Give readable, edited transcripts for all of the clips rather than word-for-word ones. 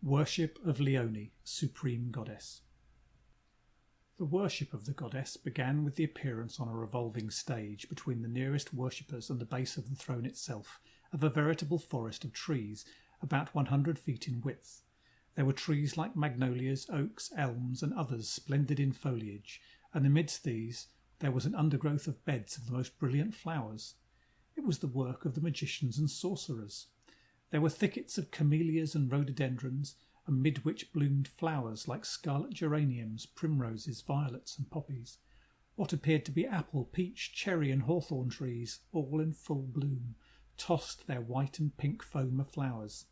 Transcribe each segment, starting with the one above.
Worship of Leone, Supreme Goddess. The worship of the goddess began with the appearance on a revolving stage between the nearest worshippers and the base of the throne itself of a veritable forest of trees about 100 feet in width. There were trees like magnolias, oaks, elms, and others splendid in foliage, and amidst these there was an undergrowth of beds of the most brilliant flowers. It was the work of the magicians and sorcerers. There were thickets of camellias and rhododendrons, amid which bloomed flowers like scarlet geraniums, primroses, violets, and poppies. What appeared to be apple, peach, cherry, and hawthorn trees, all in full bloom, tossed their white and pink foam of flowers.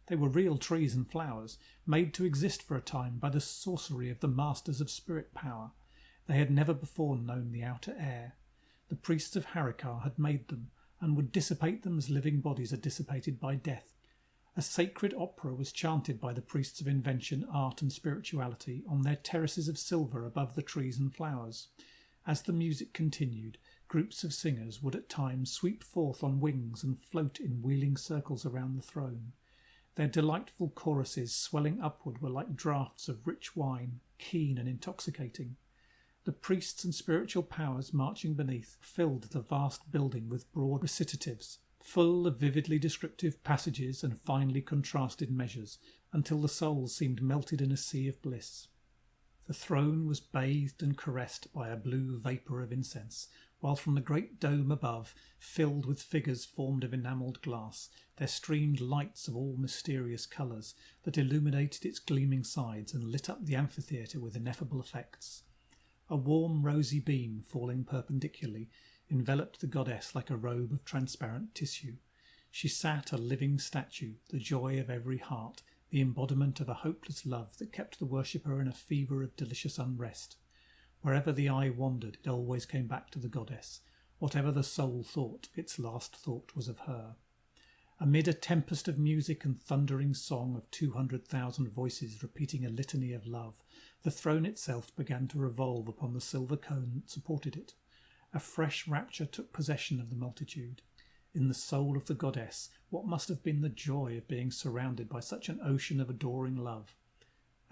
They were real trees and flowers, made to exist for a time by the sorcery of the masters of spirit power. They had never before known the outer air. The priests of Harikar had made them, and would dissipate them as living bodies are dissipated by death. A sacred opera was chanted by the priests of invention, art, and spirituality on their terraces of silver above the trees and flowers. As the music continued, groups of singers would at times sweep forth on wings and float in wheeling circles around the throne. Their delightful choruses swelling upward were like draughts of rich wine, keen and intoxicating. The priests and spiritual powers marching beneath filled the vast building with broad recitatives, full of vividly descriptive passages and finely contrasted measures, until the soul seemed melted in a sea of bliss. The throne was bathed and caressed by a blue vapour of incense, while from the great dome above, filled with figures formed of enamelled glass, there streamed lights of all mysterious colours that illuminated its gleaming sides and lit up the amphitheatre with ineffable effects. A warm rosy beam falling perpendicularly enveloped the goddess like a robe of transparent tissue. She sat a living statue, the joy of every heart, the embodiment of a hopeless love that kept the worshipper in a fever of delicious unrest. Wherever the eye wandered, it always came back to the goddess. Whatever the soul thought, its last thought was of her. Amid a tempest of music and thundering song of 200,000 voices repeating a litany of love, the throne itself began to revolve upon the silver cone that supported it. A fresh rapture took possession of the multitude. In the soul of the goddess, what must have been the joy of being surrounded by such an ocean of adoring love?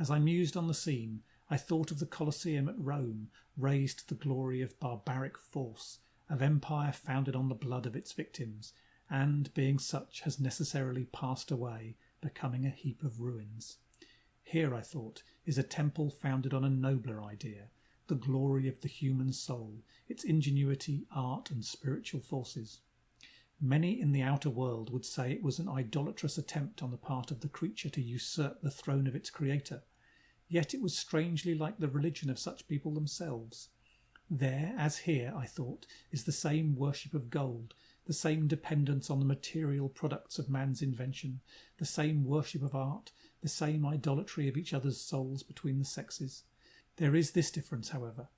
As I mused on the scene, I thought of the Colosseum at Rome, raised to the glory of barbaric force, of empire founded on the blood of its victims, and, being such, has necessarily passed away, becoming a heap of ruins. Here, I thought, is a temple founded on a nobler idea, the glory of the human soul, its ingenuity, art, and spiritual forces. Many in the outer world would say it was an idolatrous attempt on the part of the creature to usurp the throne of its creator, yet it was strangely like the religion of such people themselves. There, as here, I thought, is the same worship of gold, the same dependence on the material products of man's invention, the same worship of art, the same idolatry of each other's souls between the sexes. There is this difference, however.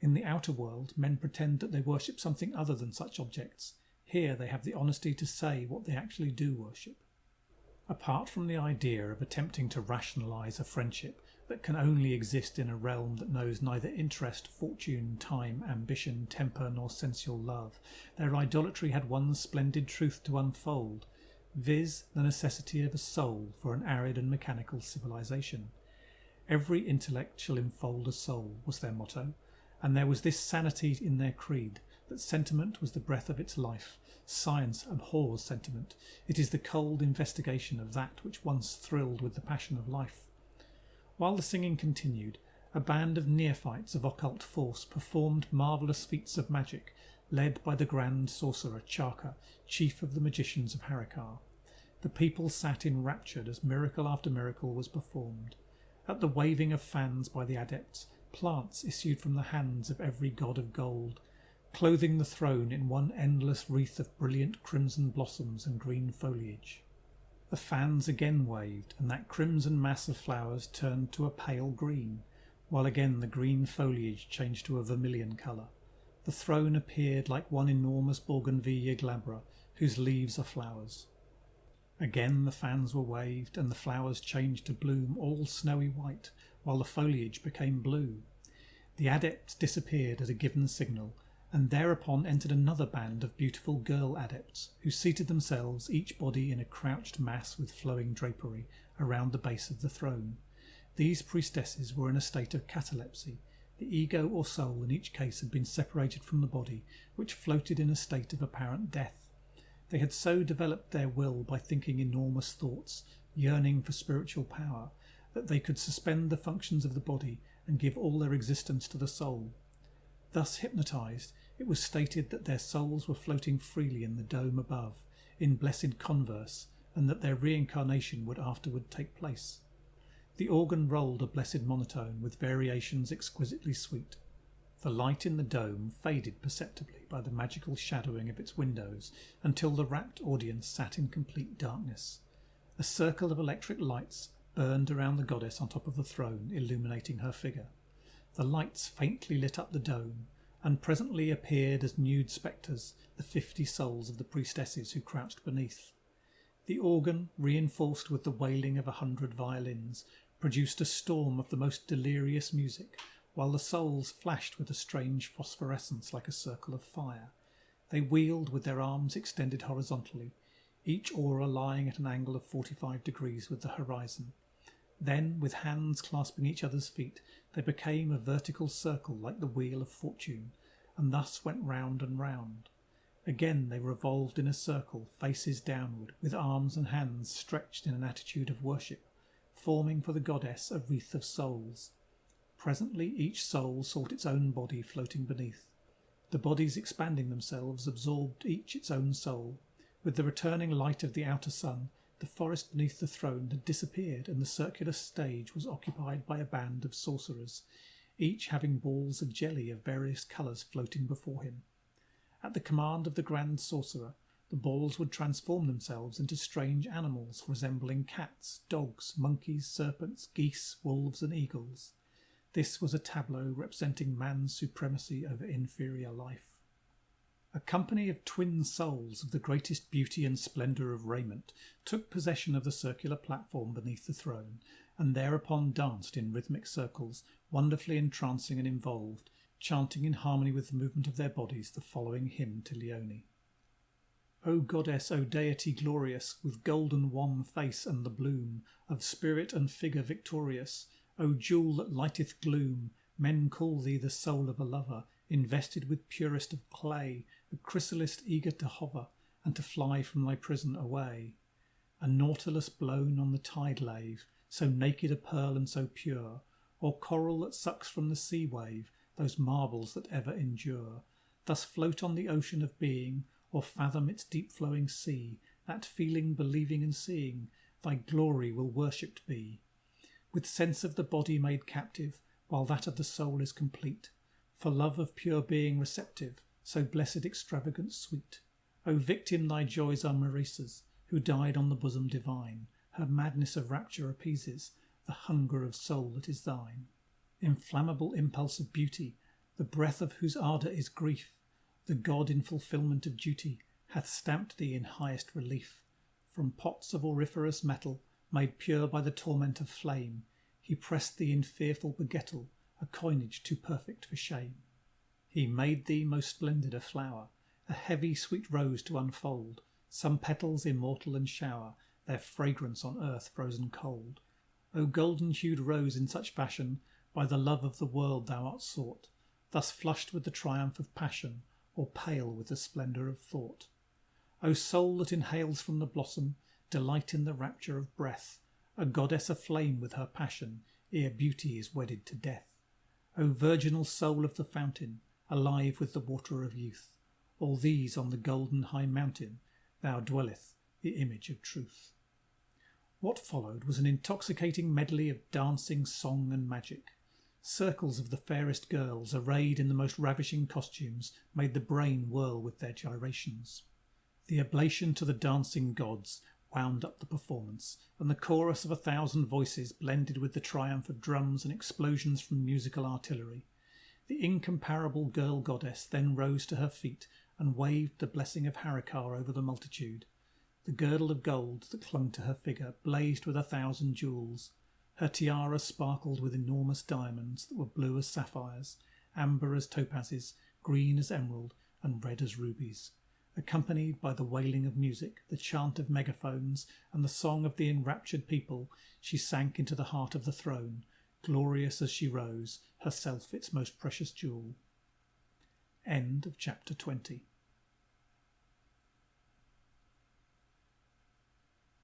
In the outer world, men pretend that they worship something other than such objects. Here they have the honesty to say what they actually do worship. Apart from the idea of attempting to rationalise a friendship that can only exist in a realm that knows neither interest, fortune, time, ambition, temper, nor sensual love, their idolatry had one splendid truth to unfold, viz. The necessity of a soul for an arid and mechanical civilization. Every intellect shall enfold a soul, was their motto, and there was this sanity in their creed, that sentiment was the breath of its life. Science abhors sentiment. It is the cold investigation of that which once thrilled with the passion of life. While the singing continued, a band of neophytes of occult force performed marvellous feats of magic, led by the grand sorcerer Chaka, chief of the magicians of Harikar. The people sat enraptured as miracle after miracle was performed. At the waving of fans by the adepts, plants issued from the hands of every god of gold, clothing the throne in one endless wreath of brilliant crimson blossoms and green foliage. The fans again waved, and that crimson mass of flowers turned to a pale green, while again the green foliage changed to a vermilion colour. The throne appeared like one enormous bougainvillea glabra, whose leaves are flowers. Again the fans were waved, and the flowers changed to bloom all snowy white, while the foliage became blue. The adepts disappeared at a given signal, and thereupon entered another band of beautiful girl adepts, who seated themselves, each body in a crouched mass with flowing drapery, around the base of the throne. These priestesses were in a state of catalepsy. The ego or soul in each case had been separated from the body, which floated in a state of apparent death. They had so developed their will by thinking enormous thoughts, yearning for spiritual power, that they could suspend the functions of the body and give all their existence to the soul. Thus hypnotized, it was stated that their souls were floating freely in the dome above, in blessed converse, and that their reincarnation would afterward take place. The organ rolled a blessed monotone with variations exquisitely sweet. The light in the dome faded perceptibly by the magical shadowing of its windows until the rapt audience sat in complete darkness. A circle of electric lights burned around the goddess on top of the throne, illuminating her figure. The lights faintly lit up the dome, and presently appeared as nude spectres the 50 souls of the priestesses who crouched beneath. The organ, reinforced with the wailing of 100 violins, produced a storm of the most delirious music, while the souls flashed with a strange phosphorescence like a circle of fire. They wheeled with their arms extended horizontally, each aura lying at an angle of 45 degrees with the horizon. Then, with hands clasping each other's feet, they became a vertical circle like the wheel of fortune, and thus went round and round. Again they revolved in a circle, faces downward, with arms and hands stretched in an attitude of worship, forming for the goddess a wreath of souls. Presently each soul sought its own body floating beneath. The bodies expanding themselves absorbed each its own soul. With the returning light of the outer sun, the forest beneath the throne had disappeared, and the circular stage was occupied by a band of sorcerers, each having balls of jelly of various colours floating before him. At the command of the grand sorcerer, the balls would transform themselves into strange animals resembling cats, dogs, monkeys, serpents, geese, wolves and eagles. This was a tableau representing man's supremacy over inferior life. A company of twin souls of the greatest beauty and splendour of raiment took possession of the circular platform beneath the throne, and thereupon danced in rhythmic circles, wonderfully entrancing and involved, chanting in harmony with the movement of their bodies the following hymn to Leone. O goddess, O deity glorious, with golden wan face and the bloom of spirit and figure victorious, O jewel that lighteth gloom, men call thee the soul of a lover, invested with purest of clay, a chrysalis eager to hover, and to fly from thy prison away. A nautilus blown on the tide lave, so naked a pearl and so pure, or coral that sucks from the sea wave, those marbles that ever endure, thus float on the ocean of being, or fathom its deep-flowing sea, that feeling, believing and seeing, thy glory will worshipped be. With sense of the body made captive, while that of the soul is complete, for love of pure being receptive, so blessed extravagant sweet. O victim, thy joys are Marissa's, who died on the bosom divine, her madness of rapture appeases, the hunger of soul that is thine. Inflammable impulse of beauty, the breath of whose ardour is grief, the God in fulfilment of duty hath stamped thee in highest relief. From pots of auriferous metal, made pure by the torment of flame, he pressed thee in fearful begettal, a coinage too perfect for shame. He made thee most splendid a flower, a heavy sweet rose to unfold, some petals immortal and shower their fragrance on earth frozen cold. O golden-hued rose in such fashion, by the love of the world thou art sought, thus flushed with the triumph of passion, or pale with the splendour of thought. O soul that inhales from the blossom, delight in the rapture of breath, a goddess aflame with her passion, ere beauty is wedded to death. O virginal soul of the fountain, alive with the water of youth, all these on the golden high mountain, thou dwelleth, the image of truth. What followed was an intoxicating medley of dancing, song and magic. Circles of the fairest girls, arrayed in the most ravishing costumes, made the brain whirl with their gyrations. The oblation to the dancing gods wound up the performance, and the chorus of 1,000 voices blended with the triumph of drums and explosions from musical artillery. The incomparable girl goddess then rose to her feet and waved the blessing of Harikar over the multitude. The girdle of gold that clung to her figure blazed with 1,000 jewels. Her tiara sparkled with enormous diamonds that were blue as sapphires, amber as topazes, green as emerald, and red as rubies. Accompanied by the wailing of music, the chant of megaphones, and the song of the enraptured people, she sank into the heart of the throne, glorious as she rose, herself its most precious jewel. End of chapter 20.